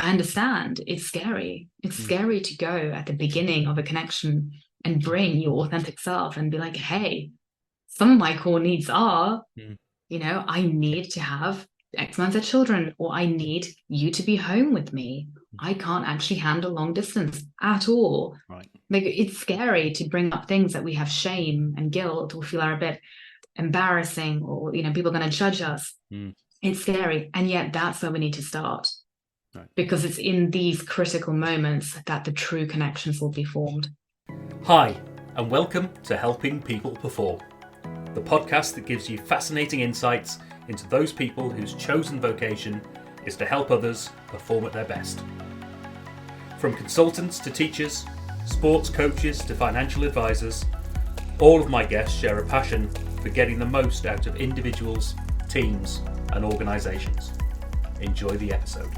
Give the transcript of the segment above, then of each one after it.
I understand it's scary. It's scary to go at the beginning of a connection and bring your authentic self and be like, hey, some of my core needs are, I need to have X amount of children, or I need you to be home with me. I can't actually handle long distance at all. Right. Like, it's scary to bring up things that we have shame and guilt or feel are a bit embarrassing, or, people are going to judge us. It's scary. And yet that's where we need to start. Right. Because it's in these critical moments that the true connections will be formed. Hi, and welcome to Helping People Perform, the podcast that gives you fascinating insights into those people whose chosen vocation is to help others perform at their best. From consultants to teachers, sports coaches to financial advisors, all of my guests share a passion for getting the most out of individuals, teams, and organisations. Enjoy the episode.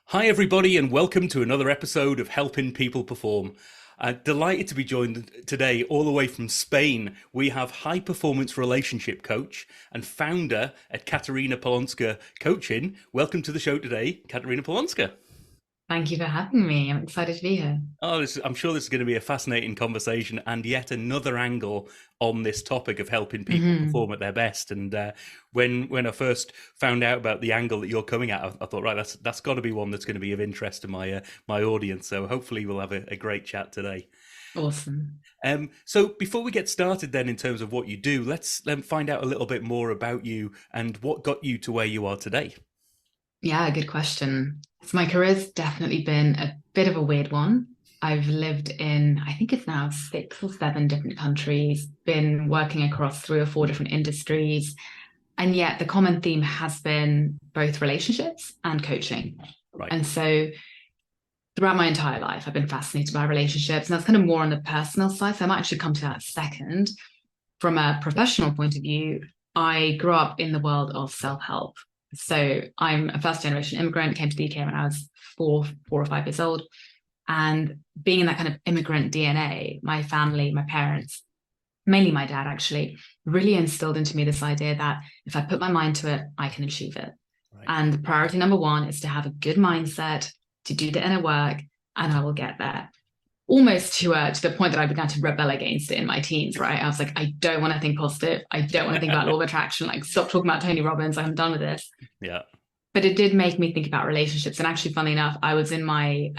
Hi everybody, and welcome to another episode of Helping People Perform. Delighted to be joined today all the way from Spain. We have high performance relationship coach and founder at Katarina Polonska Coaching. Welcome to the show today, Katarina Polonska. Thank you for having me. I'm excited to be here. I'm sure this is going to be a fascinating conversation and yet another angle on this topic of helping people perform at their best. And when I first found out about the angle that you're coming at, I thought, right, that's got to be one that's going to be of interest to my audience. So hopefully we'll have a great chat today. Awesome. So before we get started then in terms of what you do, let's find out a little bit more about you and what got you to where you are today. Yeah, good question. So my career's definitely been a bit of a weird one. I've lived in, I think it's now 6 or 7 different countries, been working across 3 or 4 different industries. And yet the common theme has been both relationships and coaching. Right. And so throughout my entire life, I've been fascinated by relationships. And that's kind of more on the personal side. So I might actually come to that second. From a professional point of view, I grew up in the world of self-help. So I'm a first generation immigrant, came to the UK when I was 4 or 5 years old. And being in that kind of immigrant DNA, my family, my parents, mainly my dad actually, really instilled into me this idea that if I put my mind to it, I can achieve it. Right. And priority number 1 is to have a good mindset, to do the inner work, and I will get there. Almost to the point that I began to rebel against it in my teens, right? I was like, I don't want to think positive. I don't want to think about law of attraction. Like, stop talking about Tony Robbins. I'm done with this. Yeah. But it did make me think about relationships. And actually, funnily enough, I was in my,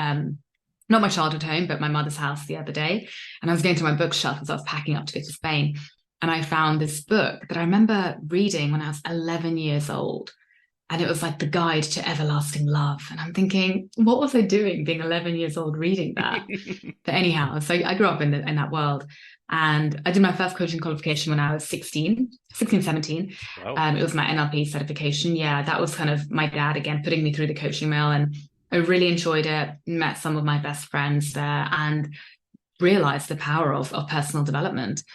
not my childhood home, but my mother's house the other day. And I was going through my bookshelf as I was packing up to go to Spain. And I found this book that I remember reading when I was 11 years old. And it was like the guide to everlasting love. And I'm thinking, what was I doing being 11 years old reading that? But anyhow, so I grew up in that world. And I did my first coaching qualification when I was 17. Wow. It was my NLP certification. Yeah, that was kind of my dad, again, putting me through the coaching mill. And I really enjoyed it, met some of my best friends there and realized the power of personal development.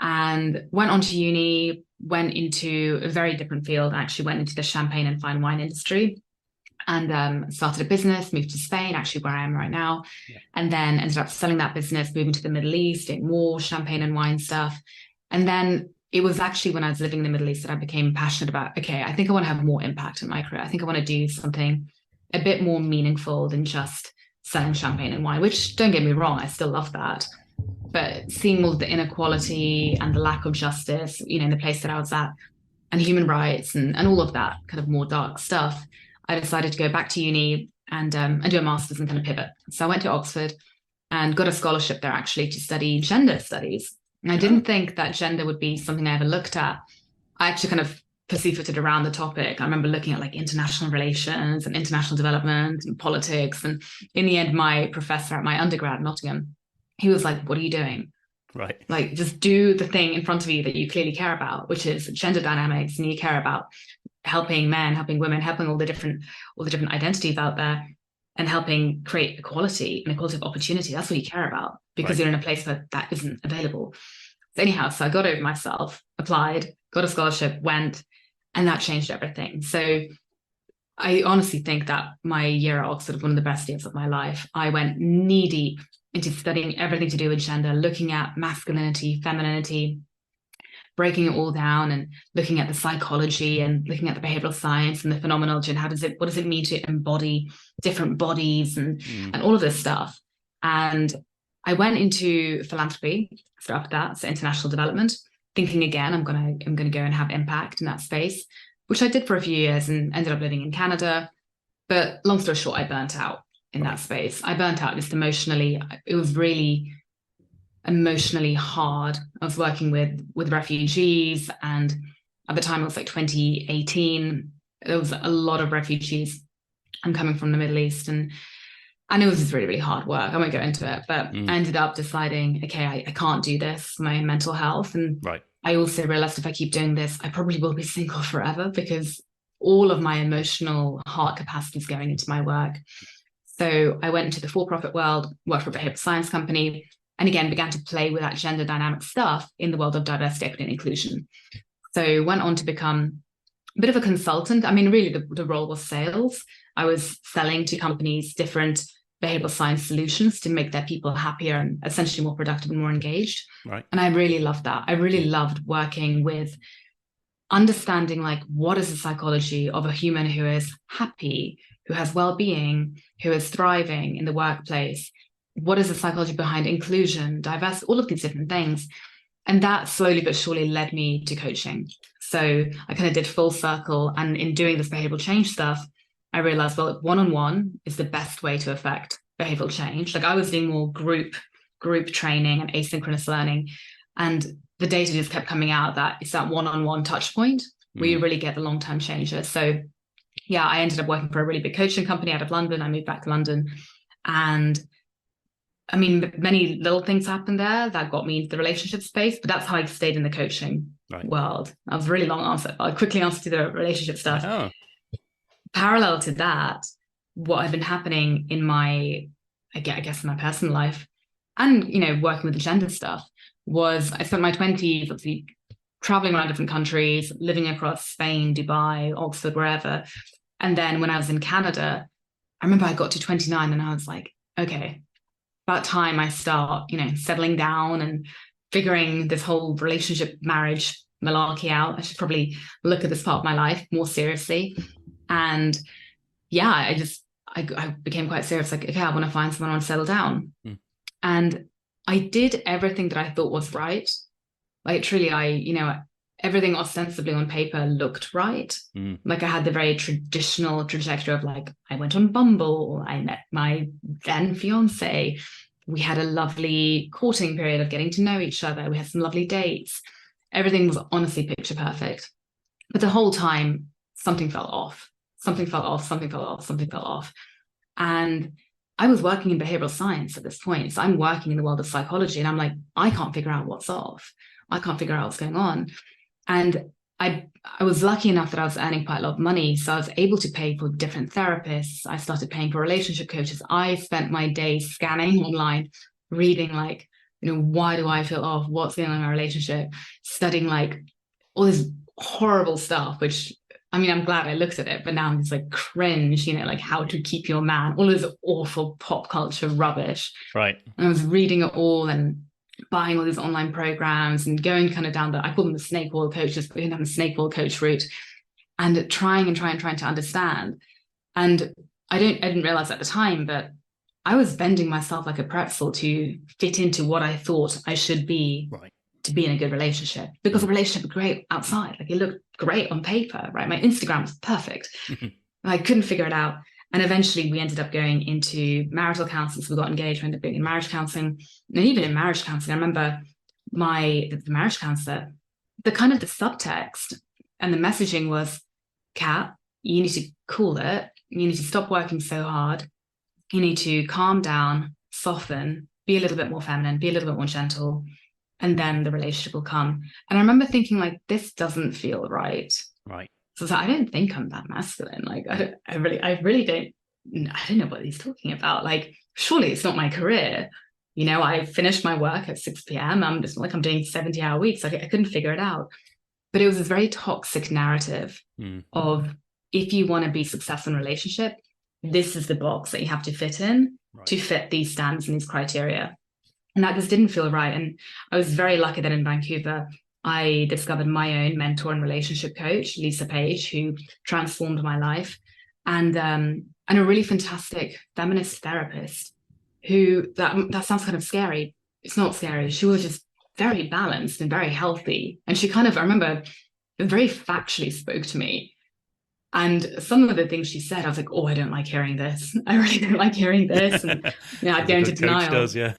And went on to uni, went into a very different field. I actually went into the champagne and fine wine industry and started a business, moved to Spain, actually where I am right now. Yeah. And then ended up selling that business, moving to the Middle East, doing more champagne and wine stuff. And then it was actually when I was living in the Middle East that I became passionate about, okay, I think I want to have more impact in my career. I think I want to do something a bit more meaningful than just selling champagne and wine, which, don't get me wrong, I still love that. But seeing all the inequality and the lack of justice, in the place that I was at, and human rights and all of that kind of more dark stuff, I decided to go back to uni and do a master's and kind of pivot. So I went to Oxford and got a scholarship there actually to study gender studies. And I didn't think that gender would be something I ever looked at. I actually kind of pussyfooted around the topic. I remember looking at like international relations and international development and politics. And in the end, my professor at my undergrad, Nottingham, he was like, what are you doing? Right. Like, just do the thing in front of you that you clearly care about, which is gender dynamics. And you care about helping men, helping women, helping all the different identities out there and helping create equality and equality of opportunity. That's what you care about because You're in a place where that isn't available. So anyhow, so I got over myself, applied, got a scholarship, went, and that changed everything. So I honestly think that my year at Oxford was one of the best years of my life. I went knee deep into studying everything to do with gender, looking at masculinity, femininity, breaking it all down and looking at the psychology and looking at the behavioral science and the phenomenology and what does it mean to embody different bodies and all of this stuff. And I went into philanthropy after that, so international development, thinking again, I'm gonna go and have impact in that space, which I did for a few years and ended up living in Canada. But long story short, I burnt out in that space. I burnt out just emotionally. It was really emotionally hard. I was working with refugees, and at the time it was like 2018. There was a lot of refugees. I'm coming from the Middle East, and it was just really, really hard work. I won't go into it, but I ended up deciding, okay, I can't do this for my mental health. And I also realized if I keep doing this, I probably will be single forever, because all of my emotional heart capacity is going into my work. So I went into the for-profit world, worked for a behavioral science company, and again, began to play with that gender dynamic stuff in the world of diversity, equity, and inclusion. So went on to become a bit of a consultant. I mean, really, the role was sales. I was selling to companies different behavioral science solutions to make their people happier and essentially more productive and more engaged. And I really loved that. I really loved working with understanding, like, what is the psychology of a human who is happy, who has well-being, who is thriving in the workplace? What is the psychology behind inclusion, diversity, all of these different things? And that slowly but surely led me to coaching. So I kind of did full circle. And in doing this behavioral change stuff, I realized, well, one-on-one is the best way to affect behavioral change. Like, I was doing more group training and asynchronous learning. And the data just kept coming out that it's that one-on-one touch point where you really get the long-term changes. So yeah, I ended up working for a really big coaching company out of London. I moved back to London, and I mean, many little things happened there that got me into the relationship space, but that's how I stayed in the coaching world. That was a really long answer. I'll quickly answer to the relationship stuff. Parallel to that, what had been happening in my, I guess in my personal life, and, you know, working with the gender stuff, was I spent my 20s obviously traveling around different countries, living across Spain, Dubai, Oxford, wherever. And then when I was in Canada, I remember I got to 29 and I was like, okay, about time I start, you know, settling down and figuring this whole relationship, marriage malarkey out. I should probably look at this part of my life more seriously. And yeah, I became quite serious. Like, okay, I want to find someone I want to settle down. And I did everything that I thought was right. Like, truly, everything ostensibly on paper looked right. Like, I had the very traditional trajectory of, like, I went on Bumble, I met my then fiance, we had a lovely courting period of getting to know each other, we had some lovely dates. Everything was honestly picture perfect. But the whole time, something felt off. And I was working in behavioral science at this point. So I'm working in the world of psychology, and I'm like, I can't figure out what's off. I can't figure out what's going on. And I was lucky enough that I was earning quite a lot of money. So I was able to pay for different therapists. I started paying for relationship coaches. I spent my days scanning online, reading, like, you know, why do I feel off? What's going on in my relationship? Studying, like, all this horrible stuff, which, I mean, I'm glad I looked at it, but now I'm just like cringe, you know, like How to Keep Your Man, all this awful pop culture rubbish. And I was reading it all and buying all these online programs and going kind of down I call them the snake oil coaches, but down the snake oil coach route, and trying to understand. And I didn't realize at the time, but I was bending myself like a pretzel to fit into what I thought I should be to be in a good relationship, because a relationship was great outside. Like, it looked great on paper, right? My Instagram was perfect. I couldn't figure it out. And eventually we ended up going into marital counseling. So we got engaged, we ended up being in marriage counseling. And even in marriage counseling, I remember the marriage counselor, the subtext and the messaging was, Kat, you need to cool it. You need to stop working so hard. You need to calm down, soften, be a little bit more feminine, be a little bit more gentle, and then the relationship will come. And I remember thinking, like, this doesn't feel right. So I don't think I'm that masculine. Like, I really don't know what he's talking about. Like, surely it's not my career. You know, I finished my work at 6 p.m. I'm just like, I'm doing 70-hour weeks. Like, I couldn't figure it out. But it was this very toxic narrative of, if you want to be successful in a relationship, this is the box that you have to fit in to fit these standards and these criteria. And that just didn't feel right. And I was very lucky that in Vancouver, I discovered my own mentor and relationship coach, Lisa Page, who transformed my life, and a really fantastic feminist therapist who, that sounds kind of scary. It's not scary. She was just very balanced and very healthy. And she kind of, I remember, very factually spoke to me. And some of the things she said, I was like, oh, I don't like hearing this. I really don't like hearing this. And I'd go into denial. Does, yeah.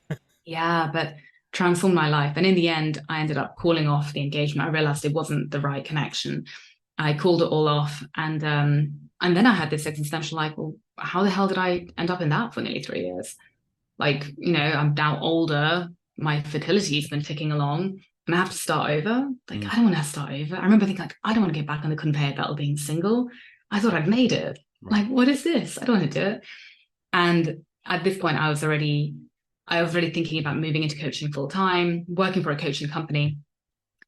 Yeah, but transformed my life. And in the end, I ended up calling off the engagement. I realized it wasn't the right connection. I called it all off. And then I had this existential, like, well, how the hell did I end up in that for nearly 3 years? Like, I'm now older. My fertility's been ticking along. And I have to start over. Like, I don't want to start over. I remember thinking, like, I don't want to get back on the conveyor belt of being single. I thought I'd made it. Right. Like, what is this? I don't want to do it. And at this point, I was already thinking about moving into coaching full time, working for a coaching company.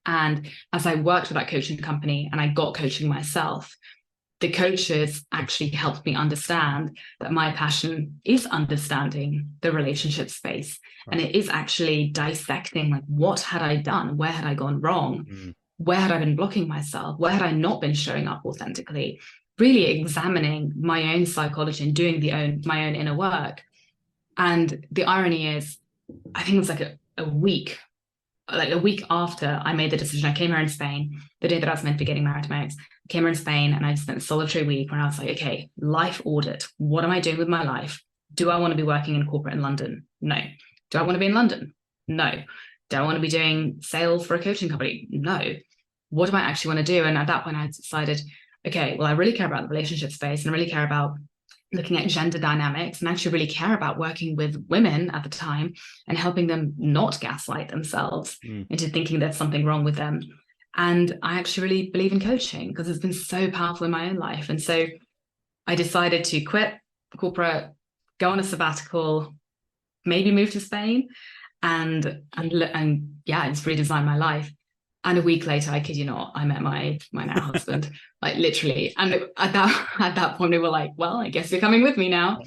And as I worked for that coaching company and I got coaching myself, the coaches actually helped me understand that my passion is understanding the relationship space. Right. And it is actually dissecting, like, what had I done? Where had I gone wrong? Where had I been blocking myself? Where had I not been showing up authentically? Really examining my own psychology and doing my own inner work. And the irony is, I think it was like a week after I made the decision. I came here in Spain, the day that I was meant to be getting married to my ex. I came here in Spain and I spent a solitary week where I was like, okay, life audit. What am I doing with my life? Do I want to be working in corporate in London? No. Do I want to be in London? No. Do I want to be doing sales for a coaching company? No. What do I actually want to do? And at that point, I decided, okay, well, I really care about the relationship space and I really care about looking at gender dynamics and actually really care about working with women at the time and helping them not gaslight themselves into thinking there's something wrong with them. And I actually really believe in coaching because it's been so powerful in my own life. And so I decided to quit corporate, go on a sabbatical, maybe move to Spain and yeah, just redesign my life. And a week later, I kid you not, I met my now husband, like literally. And at that point, we were like, well, I guess you're coming with me now.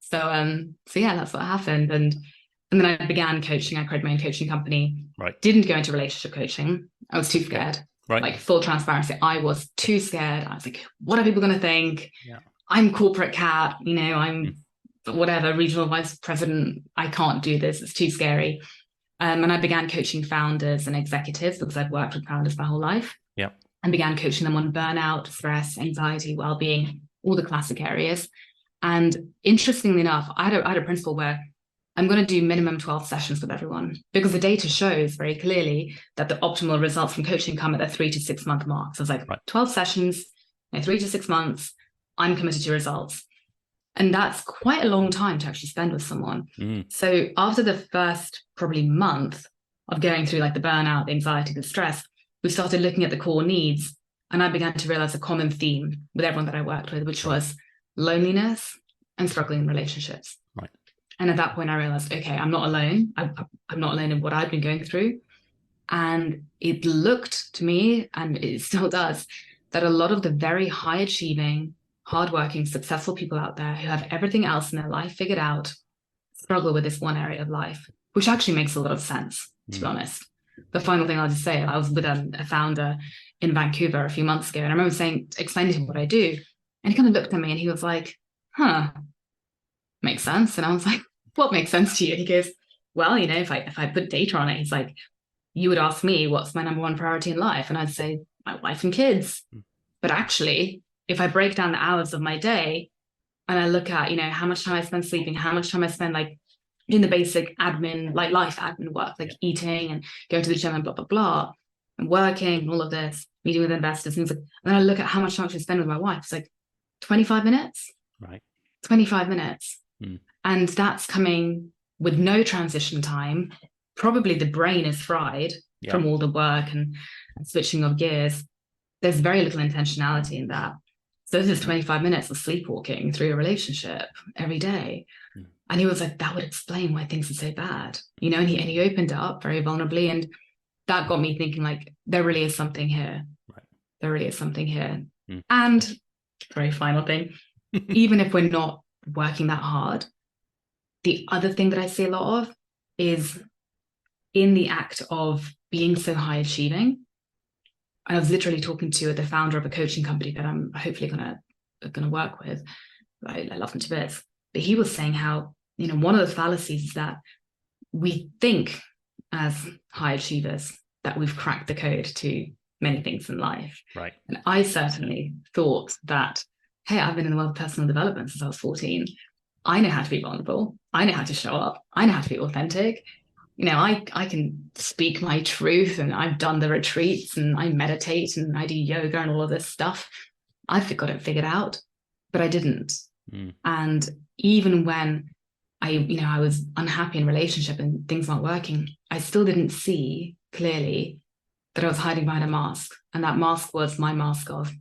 So yeah, that's what happened. And then I began coaching. I created my own coaching company. Right. Didn't go into relationship coaching. I was too scared. Right. Like, full transparency, I was too scared. I was like, what are people going to think? Yeah. I'm corporate cat. I'm whatever, regional vice president. I can't do this. It's too scary. And I began coaching founders and executives because I've worked with founders my whole life. Yeah. And began coaching them on burnout, stress, anxiety, well-being, all the classic areas. And interestingly enough, I had a principle where I'm going to do minimum 12 sessions with everyone because the data shows very clearly that the optimal results from coaching come at the 3 to 6 month mark. So it's like 12 sessions, 3 to 6 months, I'm committed to results. And that's quite a long time to actually spend with someone. So after the first probably month of going through like the burnout, the anxiety, the stress, we started looking at the core needs. And I began to realize a common theme with everyone that I worked with, which was loneliness and struggling in relationships. Right. And at that point, I realized, okay, I'm not alone. I'm not alone in what I've been going through. And it looked to me, and it still does, that a lot of the very high achieving, hardworking, successful people out there who have everything else in their life figured out struggle with this one area of life, which actually makes a lot of sense, to be honest. The final thing I'll just say, I was with a founder in Vancouver a few months ago, and I remember explaining to him what I do, and he kind of looked at me and he was like, makes sense. And I was like, what makes sense to you? And he goes, well, if I put data on it, he's like, you would ask me what's my number one priority in life, and I'd say my wife and kids. But actually, if I break down the hours of my day and I look at, how much time I spend sleeping, how much time I spend like doing the basic admin, like life admin work, like eating and going to the gym and blah, blah, blah, and working and all of this, meeting with investors, things like, and then I look at how much time I actually spend with my wife. It's like 25 minutes, right? 25 minutes. And that's coming with no transition time. Probably the brain is fried from all the work and switching of gears. There's very little intentionality in that. So this is 25 minutes of sleepwalking through a relationship every day. And he was like, that would explain why things are so bad. And he opened up very vulnerably. And that got me thinking, like, there really is something here. Right. There really is something here. And very final thing, even if we're not working that hard, the other thing that I see a lot of is in the act of being so high achieving, I was literally talking to the founder of a coaching company that I'm hopefully gonna work with. I love him to bits. But he was saying how, one of the fallacies is that we think as high achievers that we've cracked the code to many things in life. Right. And I certainly thought that, hey, I've been in the world of personal development since I was 14. I know how to be vulnerable. I know how to show up. I know how to be authentic. I can speak my truth, and I've done the retreats, and I meditate, and I do yoga and all of this stuff. I've got it figured out, but I didn't. And even when I was unhappy in relationship and things weren't working, I still didn't see clearly that I was hiding behind a mask. And that mask was my mask of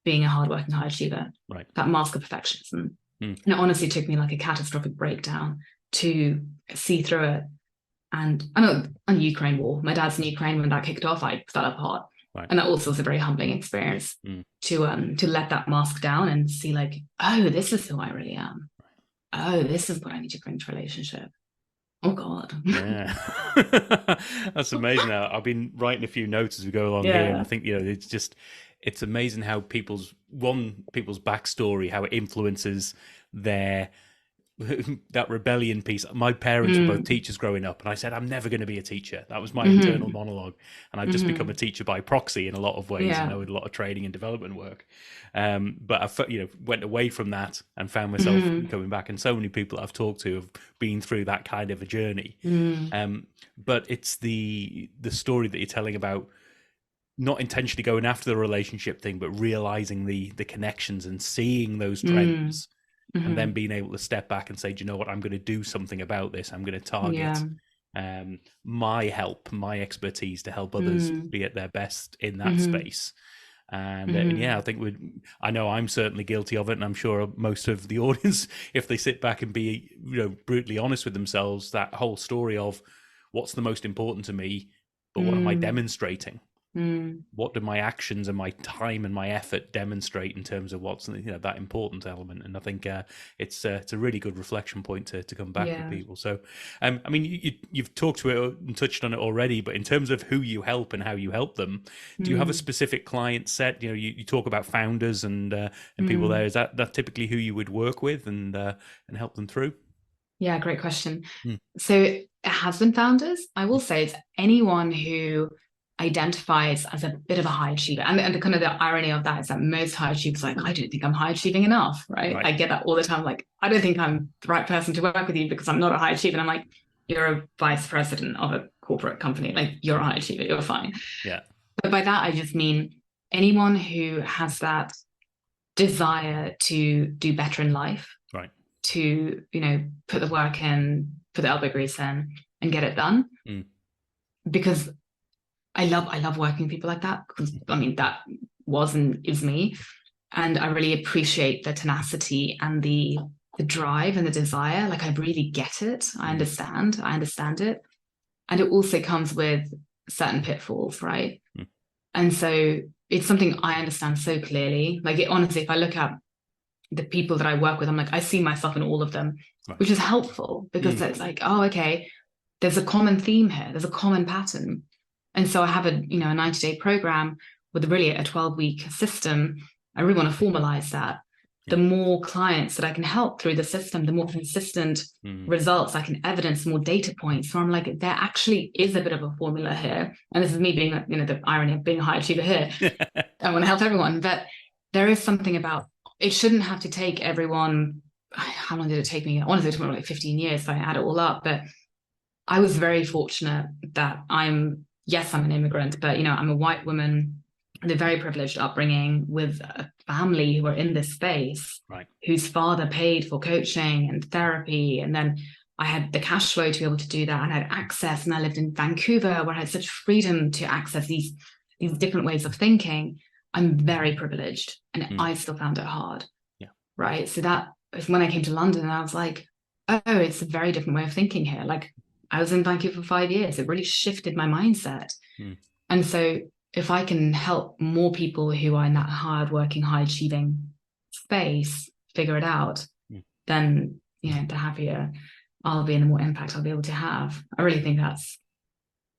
being a hardworking high achiever, right? That mask of perfectionism. And it honestly took me like a catastrophic breakdown to see through it. And I know on the Ukraine war, my dad's in Ukraine, when that kicked off, I fell apart. Right. And that also was a very humbling experience to let that mask down and see like, oh, this is who I really am. Oh, this is what I need to bring to relationship. Oh God. Yeah. That's amazing. I've been writing a few notes as we go along here, and I think, it's amazing how people's backstory, how it influences their that rebellion piece. My parents were both teachers growing up, and I said I'm never going to be a teacher. That was my internal monologue, and I've just become a teacher by proxy in a lot of ways. With a lot of training and development work. But I went away from that and found myself coming back, and so many people I've talked to have been through that kind of a journey. But it's the story that you're telling about not intentionally going after the relationship thing, but realizing the connections and seeing those trends. And then being able to step back and say, do you know what, I'm going to do something about this. I'm going to target my help, my expertise to help others be at their best in that space. And I think I know I'm certainly guilty of it, and I'm sure most of the audience, if they sit back and be brutally honest with themselves, that whole story of what's the most important to me, but what am I demonstrating? What do my actions and my time and my effort demonstrate in terms of what's that important element? And I think it's a really good reflection point to come back with people. So you've talked to it and touched on it already, but in terms of who you help and how you help them, do you have a specific client set? You talk about founders and people there. Is that typically who you would work with and help them through? Yeah, great question. So it has been founders. I will say it's anyone who identifies as a bit of a high achiever, and the kind of the irony of that is that most high achievers are like, I don't think I'm high achieving enough, right? I get that all the time, like, I don't think I'm the right person to work with you because I'm not a high achiever. And I'm like, you're a vice president of a corporate company, like, you're a high achiever, you're fine. But by that I just mean anyone who has that desire to do better in life, to put the work in, put the elbow grease in and get it done. Because I love working with people like that, because that was and is me. And I really appreciate the tenacity and the drive and the desire. Like, I really get it. I understand it. And it also comes with certain pitfalls, right? And so it's something I understand so clearly. Like, honestly, if I look at the people that I work with, I'm like, I see myself in all of them, which is helpful, because it's like, oh, okay, there's a common theme here. There's a common pattern. And so I have a 90-day program with really a 12-week system. I really want to formalize that. The more clients that I can help through the system, the more consistent results I can evidence, more data points. So I'm like, there actually is a bit of a formula here. And this is me being, the irony of being a high achiever here. I want to help everyone. But there is something about, it shouldn't have to take everyone. How long did it take me? I want to say it took me like 15 years, so I add it all up. But I was very fortunate that I'm an immigrant, but I'm a white woman with a very privileged upbringing, with a family who are in this space, whose father paid for coaching and therapy. And then I had the cash flow to be able to do that, and I had access, and I lived in Vancouver, where I had such freedom to access these different ways of thinking. I'm very privileged, and I still found it hard. Right. So that was when I came to London, and I was like, oh, it's a very different way of thinking here. Like, I was in Vancouver for 5 years. It really shifted my mindset. And so if I can help more people who are in that hardworking, high achieving space figure it out, then, the happier I'll be and the more impact I'll be able to have. I really think that's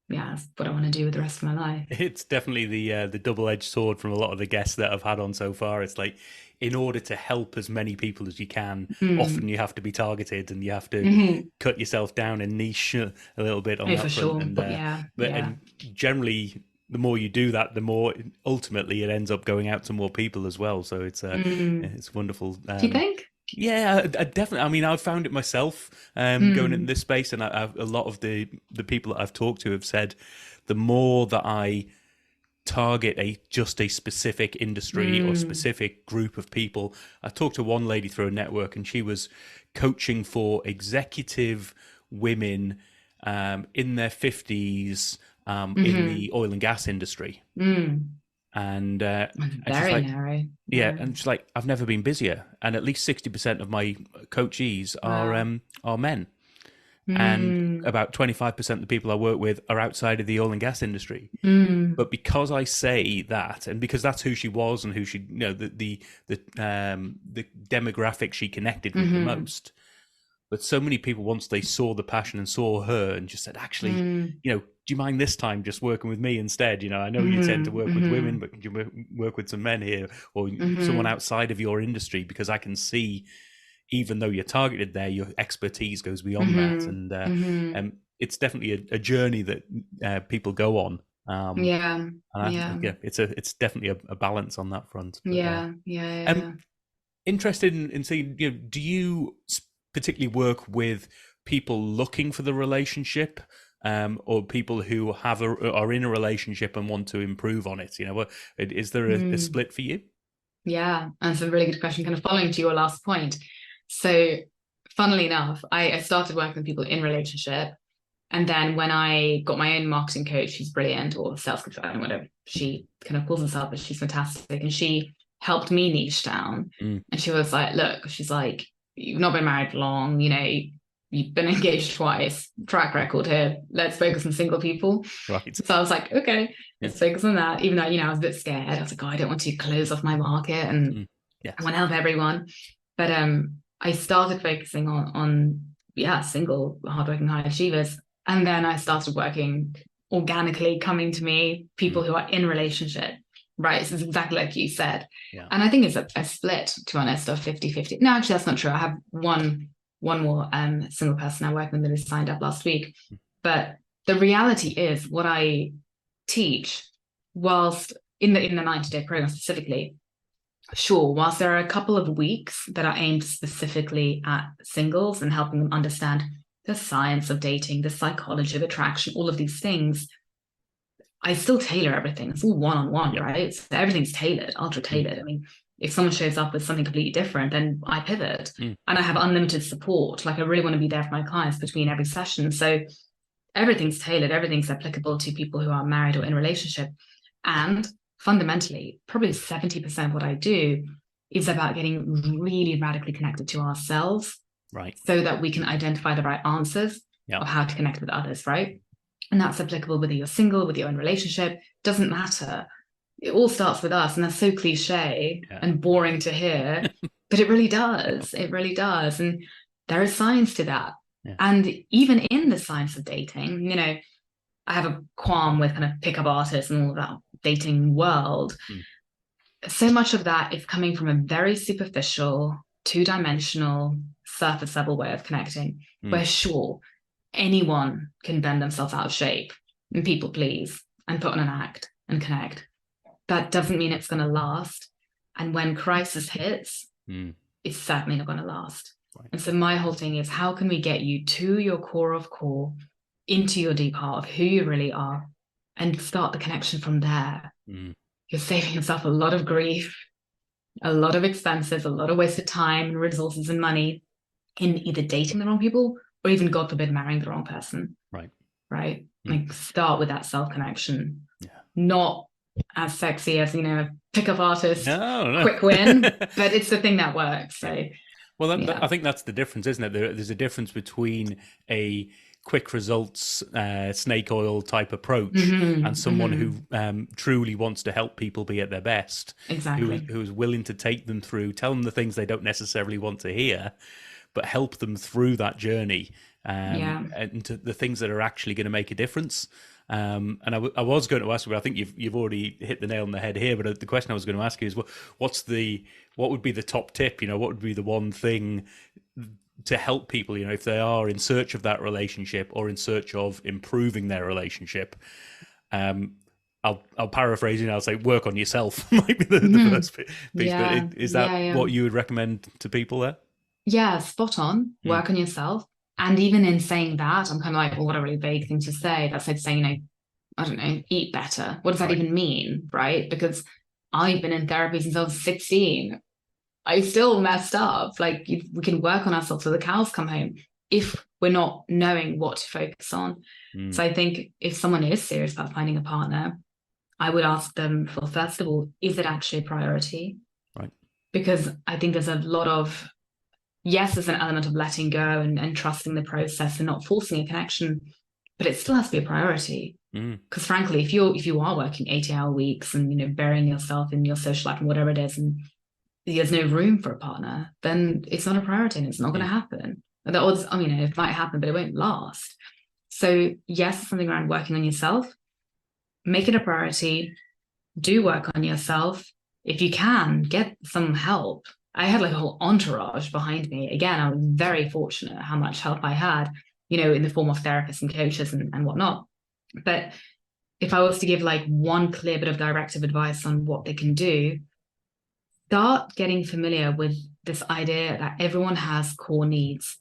yeah, that's what I want to do with the rest of my life. It's definitely the double-edged sword from a lot of the guests that I've had on so far. It's like, in order to help as many people as you can, Mm. often you have to be targeted and you have to Hmm. cut yourself down and niche a little bit on Oh, for that front. sure. And Yeah, but yeah. and generally, the more you do that, the more ultimately it ends up going out to more people as well. So Mm. it's wonderful. Do you think? Yeah, I definitely. I mean, I've found it myself going in Mm. this space, and a lot of the people that I've talked to have said the more that I target just a specific industry or Mm. specific group of people. I talked to one lady through a network, and she was coaching for executive women in their 50s in Hmm. the oil and gas industry, Mm. and and she's Very like, narrow. yeah, Yeah. and she's like, I've never been busier, and at least 60% of my coachees Wow. are men, and Mm. about 25% of the people I work with are outside of the oil and gas industry. Mm. But because I say that, and because that's who she was and who she, the demographic she connected with the Hmm. most. But so many people, once they saw the passion and saw her, and just said, actually, Mm. do you mind this time just working with me instead? I know you tend to Hmm. work with women, Hmm. but could you work with some men here, or someone Hmm. outside of your industry? Because I can see, even though you're targeted there, your expertise goes beyond that, Hmm. and Hmm. it's definitely a journey that people go on. Yeah. And Yeah. yeah, it's definitely a balance on that front. But Yeah. Yeah. um, Yeah. interested in seeing, do you particularly work with people looking for the relationship, or people who are in a relationship and want to improve on it? Is there a Mm. split for you? Yeah, and it's a really good question, kind of following to your last point. So, funnily enough, I started working with people in relationship. And then when I got my own marketing coach, she's brilliant, or sales coach, I don't know, whatever she kind of calls herself, but she's fantastic. And she helped me niche down. Mm, And she was like, look, she's like, you've not been married long, you've been engaged twice, track record here. Let's focus on single people. right. So I was like, okay, Yeah. let's focus on that. Even though, I was a bit scared. I was like, oh, I don't want to close off my market and Mm, I yes. want to help everyone. But I started focusing on single, hardworking high achievers. And then I started working organically, coming to me, people Mm, who are in relationship. Right. So it's exactly like you said. yeah. And I think it's a split, to be honest, of 50-50. No, actually, that's not true. I have one more single person I work with that has signed up last week. But the reality is what I teach, whilst in the 90-day program specifically, sure, whilst there are a couple of weeks that are aimed specifically at singles and helping them understand the science of dating, the psychology of attraction, all of these things, I still tailor everything. It's all one-on-one, Yep. right? So everything's tailored, ultra Mm, tailored. I mean, if someone shows up with something completely different, then I pivot mm, and I have unlimited support. Like I really want to be there for my clients between every session. So everything's tailored, everything's applicable to people who are married or in a relationship. And fundamentally, probably 70% of what I do is about getting really radically connected to ourselves right. so that we can identify the right answers Yeah. of how to connect with others, right? And that's applicable whether you're single, with your own relationship, doesn't matter. It all starts with us. And that's so cliche Yeah. and boring to hear, but it really does. It really does. And there is science to that. Yeah. And even in the science of dating, I have a qualm with kind of pickup artists and all of that dating world. Mm, So much of that is coming from a very superficial, two-dimensional, surface level way of connecting, mm, where sure, anyone can bend themselves out of shape and people please and put on an act and connect. That doesn't mean it's going to last. And when crisis hits, mm, it's certainly not going to last. right. And so my whole thing is, how can we get you to your core of core, into your deep heart of who you really are, and start the connection from there? Mm, You're saving yourself a lot of grief, a lot of expenses, a lot of wasted time and resources and money in either dating the wrong people or even, God forbid, marrying the wrong person. right. Right? Mm, Like start with that self-connection, yeah. not as sexy as, a pickup artist, No, quick no. win, but it's the thing that works. Yeah. So Well, yeah. I think that's the difference, isn't it? There's a difference between a quick results snake oil type approach and Mm-hmm, someone mm-hmm. who truly wants to help people be at their best, Exactly. who is willing to take them through, tell them the things they don't necessarily want to hear, but help them through that journey, Yeah. and to the things that are actually going to make a difference. And I was going to ask you, but I think you've already hit the nail on the head here. But the question I was going to ask you is, what would be the top tip? What would be the one thing to help people? If they are in search of that relationship or in search of improving their relationship. I'll paraphrase it. I'll say work on yourself might be the first piece. Yeah. But is that what you would recommend to people there? Yeah, spot on. Work on yourself. And even in saying that, I'm kind of like, well, what a really vague thing to say. That's like saying, I don't know, eat better. What does that even mean? Right? Because I've been in therapy since I was 16. I still messed up. Like we can work on ourselves till the cows come home if we're not knowing what to focus on. So I think if someone is serious about finding a partner, I would ask them, well, first of all, is it actually a priority? Right. Because I think there's a lot of, yes, there's an element of letting go and trusting the process and not forcing a connection, but it still has to be a priority. Because frankly, if you are working 80-hour weeks and burying yourself in your social life and whatever it is, and there's no room for a partner, then it's not a priority and it's not going to happen. The odds, it might happen, but it won't last. So yes, it's something around working on yourself. Make it a priority. Do work on yourself. If you can, get some help. I had like a whole entourage behind me. Again, I was very fortunate how much help I had, in the form of therapists and coaches and whatnot. But if I was to give like one clear bit of directive advice on what they can do, start getting familiar with this idea that everyone has core needs.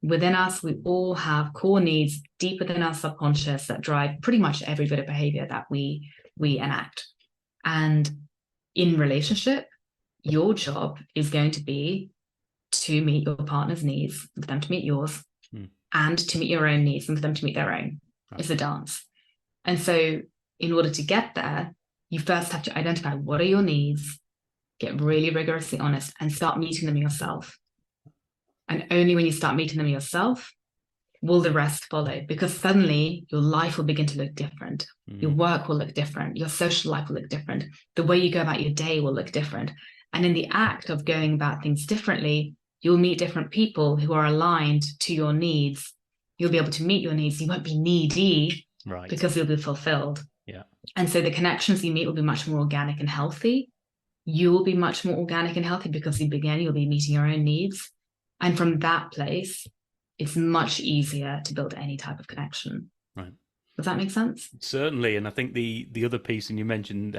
Within us, we all have core needs deep within our subconscious that drive pretty much every bit of behavior that we enact. And in relationship, your job is going to be to meet your partner's needs, for them to meet yours, and to meet your own needs and for them to meet their own. Right. It's a dance. And so in order to get there, you first have to identify what are your needs, get really rigorously honest, and start meeting them yourself. And only when you start meeting them yourself will the rest follow, because suddenly your life will begin to look different. Your work will look different. Your social life will look different. The way you go about your day will look different. And in the act of going about things differently, you'll meet different people who are aligned to your needs. You'll be able to meet your needs. You won't be needy, right, because you'll be fulfilled. Yeah. And so the connections you meet will be much more organic and healthy. You will be much more organic and healthy because you'll be meeting your own needs. And from that place, it's much easier to build any type of connection. Right. Does that make sense? Certainly. And I think the other piece, and you mentioned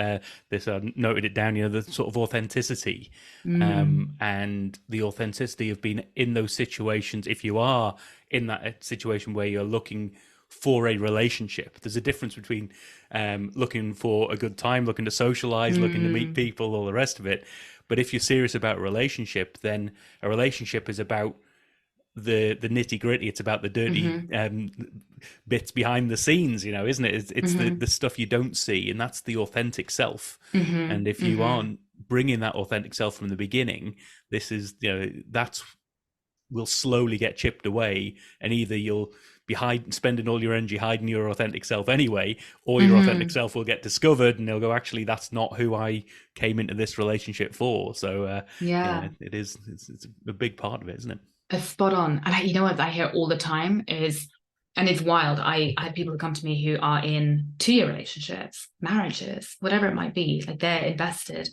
this, I noted it down, the sort of authenticity and the authenticity of being in those situations. If you are in that situation where you're looking for a relationship, there's a difference between looking for a good time, looking to socialize, looking to meet people, all the rest of it. But if you're serious about a relationship, then a relationship is about the nitty gritty. It's about the dirty bits behind the scenes, isn't it? It's the stuff you don't see, and that's the authentic self. And if you aren't bringing that authentic self from the beginning, this is, that's will slowly get chipped away, and either you'll be spending all your energy hiding your authentic self anyway, or your authentic self will get discovered and they'll go, actually, that's not who I came into this relationship for. So it's a big part of it, isn't it? It's spot on. And what I hear all the time is, and it's wild, I have people who come to me who are in 2-year relationships, marriages, whatever it might be, like they're invested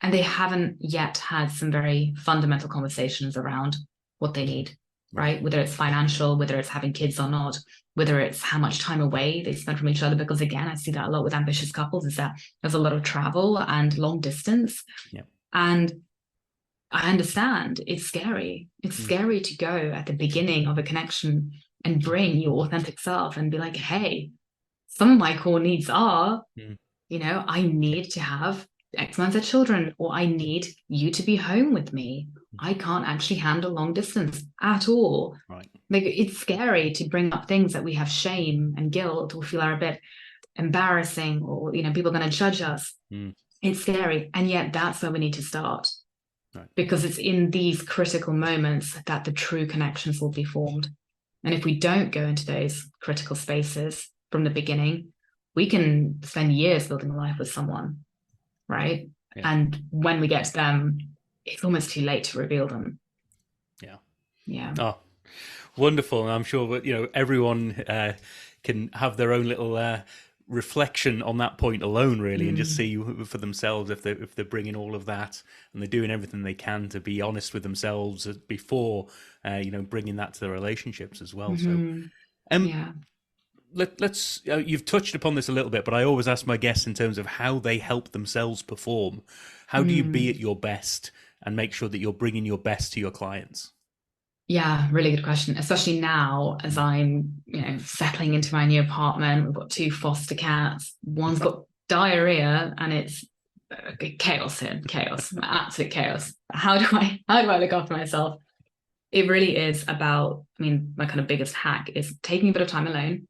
and they haven't yet had some very fundamental conversations around what they need. Right? Whether it's financial, whether it's having kids or not, whether it's how much time away they spend from each other. Because again, I see that a lot with ambitious couples, is that there's a lot of travel and long distance. Yeah. And I understand it's scary. It's scary to go at the beginning of a connection and bring your authentic self and be like, hey, some of my core needs are, I need to have X amount of children, or I need you to be home with me. I can't actually handle long distance at all. Right. Like, it's scary to bring up things that we have shame and guilt or feel are a bit embarrassing, or, people are going to judge us. It's scary. And yet that's where we need to start. Right. Because it's in these critical moments that the true connections will be formed. And if we don't go into those critical spaces from the beginning, we can spend years building a life with someone. Right. Yeah. And when we get to them, it's almost too late to reveal them. Yeah. Yeah. Oh, Wonderful. And I'm sure that, everyone can have their own little reflection on that point alone, really, and just see for themselves if they're bringing all of that and they're doing everything they can to be honest with themselves before, bringing that to their relationships as well. So, Yeah. let's you've touched upon this a little bit, but I always ask my guests in terms of how they help themselves perform. How do you be at your best and make sure that you're bringing your best to your clients? Yeah, really good question, especially now as I'm, settling into my new apartment. We've got 2 foster cats. One's got diarrhea and it's chaos here, absolute chaos. How do I look after myself? It really is about, my kind of biggest hack is taking a bit of time alone.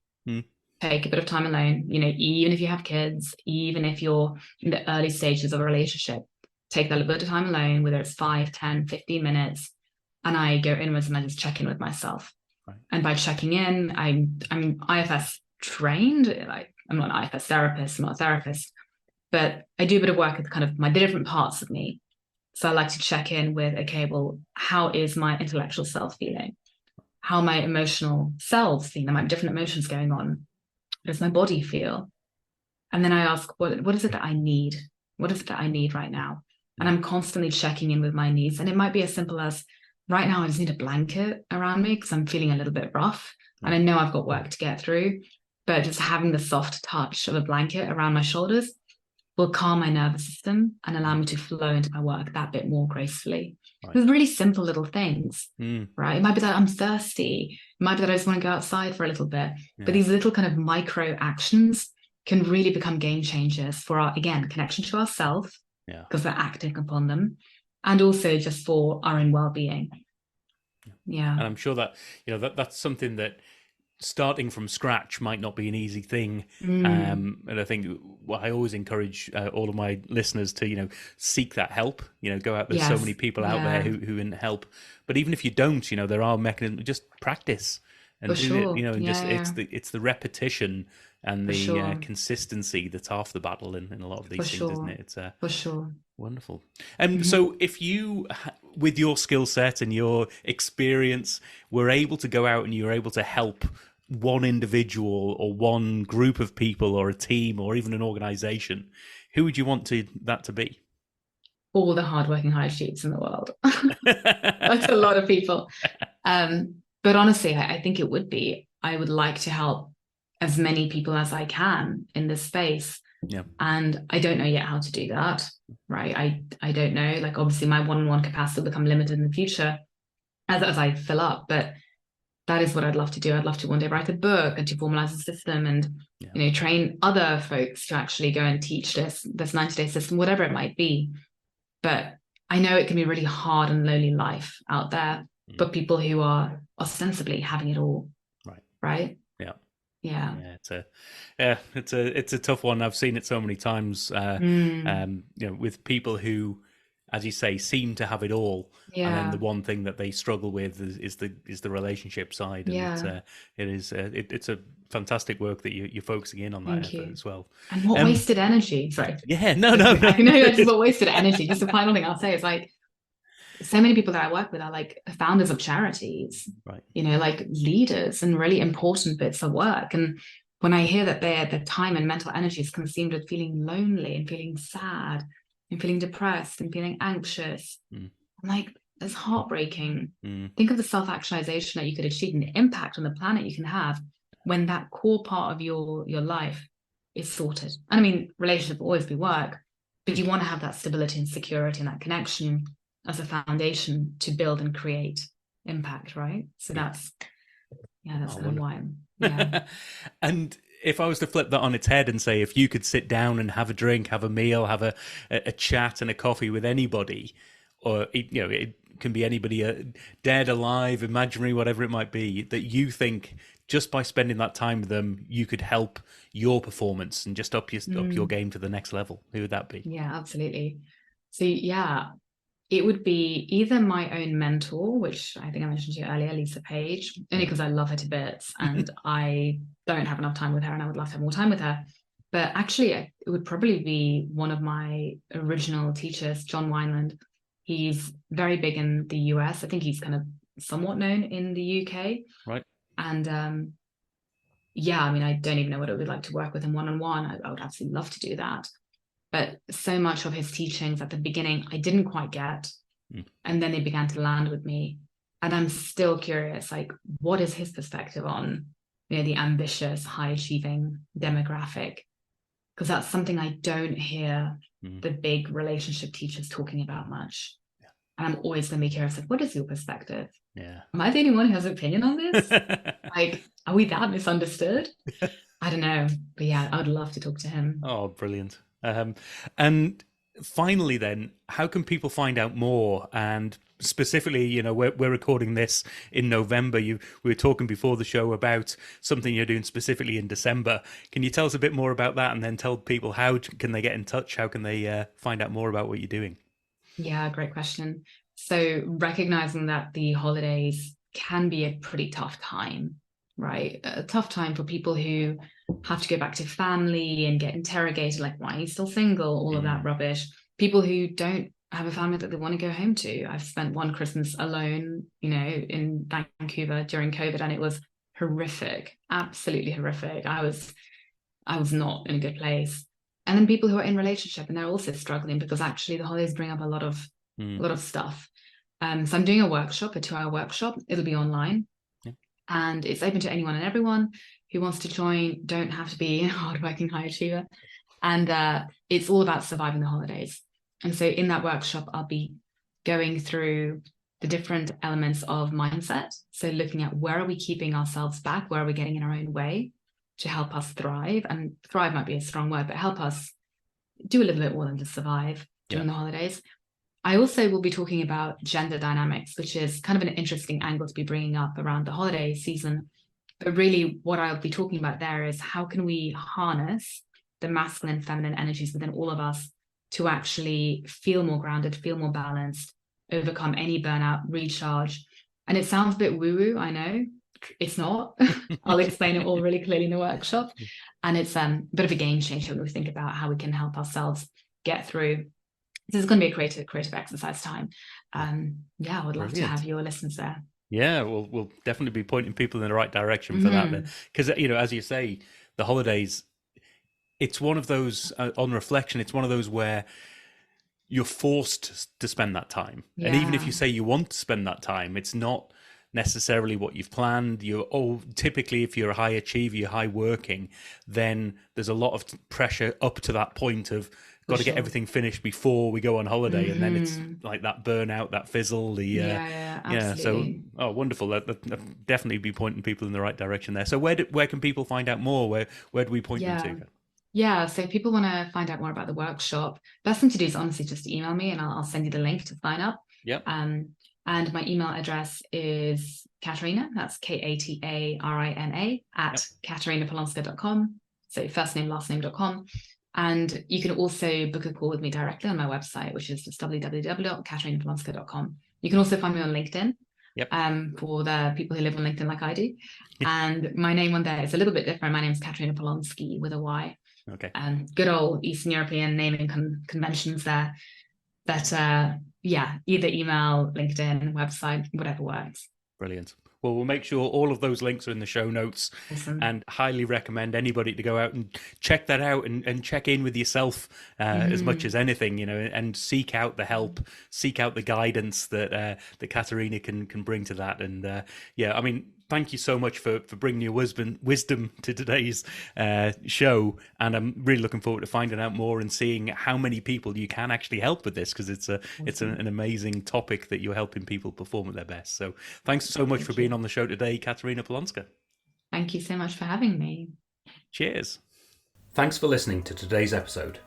Take a bit of time alone, even if you have kids, even if you're in the early stages of a relationship, take that little bit of time alone, whether it's 5, 10, 15 minutes. And I go inwards and I just check in with myself. Right. And by checking in, I'm IFS trained. Like, I'm not an IFS therapist, I'm not a therapist, but I do a bit of work with kind of the different parts of me. So I like to check in with, okay, well, how is my intellectual self feeling? How my emotional selves feeling? There might be different emotions going on. How does my body feel? And then I ask, what is it that I need? What is it that I need right now? And I'm constantly checking in with my needs. And it might be as simple as, right now, I just need a blanket around me because I'm feeling a little bit rough. And I know I've got work to get through, but just having the soft touch of a blanket around my shoulders will calm my nervous system and allow me to flow into my work that bit more gracefully. Right. There's really simple little things, right? It might be that I'm thirsty. It might be that I just want to go outside for a little bit. Yeah. But these little kind of micro actions can really become game changers for our, again, connection to ourselves, because we're acting upon them, and also just for our own well-being. Yeah. And I'm sure that, that's something that starting from scratch might not be an easy thing. And I think what I always encourage all of my listeners to, seek that help, go out. There's so many people out there who can help. But even if you don't, there are mechanisms, just practice and do it, and it's the repetition and the consistency that's half the battle in a lot of these things, isn't it? It's for sure. Wonderful. So if you, with your skill set and your experience, were able to go out and you were able to help one individual or one group of people or a team or even an organization, who would you want that to be? All the hardworking high achievers in the world. That's a lot of people. But honestly, I think it would be, I would like to help as many people as I can in this space. Yeah. And I don't know yet how to do that, right? I don't know. Like, obviously my one-on-one capacity will become limited in the future as I fill up, but that is what I'd love to do. I'd love to one day write a book and to formalize a system and, train other folks to actually go and teach this 90-day system, whatever it might be. But I know it can be really hard and lonely life out there for people who are ostensibly having it all. Right? Yeah. It's a tough one. I've seen it so many times, with people who, as you say, seem to have it all, and then the one thing that they struggle with is the relationship side. And it's a fantastic work that you're focusing in on that effort as well. And what wasted energy? Sorry. Yeah, no. I know that's what wasted energy. Just the final thing I'll say is, like, so many people that I work with are like founders of charities, right? Like leaders and really important bits of work. And when I hear that their time and mental energy is consumed with feeling lonely and feeling sad and feeling depressed and feeling anxious, I'm like, it's heartbreaking. Think of the self-actualization that you could achieve and the impact on the planet you can have when that core part of your life is sorted. And I mean, relationship will always be work, but you want to have that stability and security and that connection as a foundation to build and create impact, right? So that's kind of why I'm, And if I was to flip that on its head and say, if you could sit down and have a drink, have a meal, have a chat and a coffee with anybody, or it can be anybody, dead, alive, imaginary, whatever it might be, that you think just by spending that time with them, you could help your performance and just up your game to the next level, who would that be? Yeah, absolutely. So it would be either my own mentor, which I think I mentioned to you earlier, Lisa Page, only because I love her to bits and I don't have enough time with her and I would love to have more time with her. But actually, it would probably be one of my original teachers, John Wineland. He's very big in the US. I think he's kind of somewhat known in the UK. Right. And yeah, I mean, I don't even know what it would be like to work with him one-on-one. I would absolutely love to do that. But so much of his teachings at the beginning, I didn't quite get. And then they began to land with me. And I'm still curious, like, what is his perspective on, the ambitious, high-achieving demographic? Because that's something I don't hear the big relationship teachers talking about much. Yeah. And I'm always going to be curious, like, what is your perspective? Yeah. Am I the only one who has an opinion on this? Like, are we that misunderstood? I don't know. But yeah, I would love to talk to him. Oh, brilliant. And finally then, how can people find out more? And specifically, we're recording this in November. We were talking before the show about something you're doing specifically in December. Can you tell us a bit more about that, and then tell people how can they get in touch? How can they find out more about what you're doing? Yeah, great question. So recognizing that the holidays can be a pretty tough time, right? A tough time for people who have to go back to family and get interrogated, like, why are you still single? All of that rubbish. People who don't have a family that they want to go home to. I've spent one Christmas alone, in Vancouver during COVID, and it was horrific, absolutely horrific. I was not in a good place. And then people who are in relationship and they're also struggling because actually the holidays bring up a lot of stuff. So I'm doing a workshop, a 2-hour workshop. It'll be online. And it's open to anyone and everyone who wants to join. Don't have to be a hardworking high achiever. And it's all about surviving the holidays. And so in that workshop, I'll be going through the different elements of mindset. So looking at where are we keeping ourselves back? Where are we getting in our own way to help us thrive? And thrive might be a strong word, but help us do a little bit more than just survive during the holidays. I also will be talking about gender dynamics, which is kind of an interesting angle to be bringing up around the holiday season. But really what I'll be talking about there is how can we harness the masculine, feminine energies within all of us to actually feel more grounded, feel more balanced, overcome any burnout, recharge. And it sounds a bit woo-woo, I know. It's not. I'll explain it all really clearly in the workshop. And it's a bit of a game changer when we think about how we can help ourselves get through. This is going to be a creative exercise time. I would love to have your listeners there. Yeah, we'll definitely be pointing people in the right direction for that. Because, as you say, the holidays, it's one of those, on reflection, it's one of those where you're forced to spend that time. And even if you say you want to spend that time, it's not necessarily what you've planned. Typically, if you're a high achiever, you're high working, then there's a lot of pressure up to that point of got to get everything finished before we go on holiday, and then it's like that burnout, that fizzle. Absolutely. So wonderful. That definitely be pointing people in the right direction there. So where can people find out more? Where do we point them to? Yeah, so if people want to find out more about the workshop, best thing to do is honestly just email me and I'll send you the link to sign up. Yep. And my email address is Katarina, that's Katarina at katarinapolonska.com. So first name, last name.com. And you can also book a call with me directly on my website, which is just www.katarinapolonska.com. You can also find me on LinkedIn. Yep. For the people who live on LinkedIn like I do. And my name on there is a little bit different. My name is Katarina Polonski with a Y. Okay. Good old Eastern European naming conventions there. But either email, LinkedIn, website, whatever works. Brilliant. Well, we'll make sure all of those links are in the show notes. Awesome. And highly recommend anybody to go out and check that out and check in with yourself as much as anything, and seek out the help, seek out the guidance that Katarina can bring to that. And thank you so much for bringing your wisdom to today's show. And I'm really looking forward to finding out more and seeing how many people you can actually help with this, because it's an amazing topic that you're helping people perform at their best. So thanks so much for being on the show today, Katarina Polonska. Thank you so much for having me. Cheers. Thanks for listening to today's episode.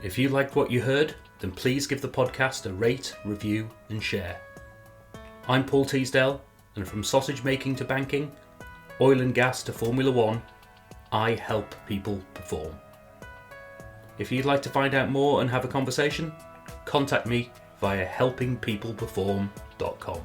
If you liked what you heard, then please give the podcast a rate, review, and share. I'm Paul Teasdale, and from sausage making to banking, oil and gas to Formula One, I help people perform. If you'd like to find out more and have a conversation, contact me via helpingpeopleperform.com.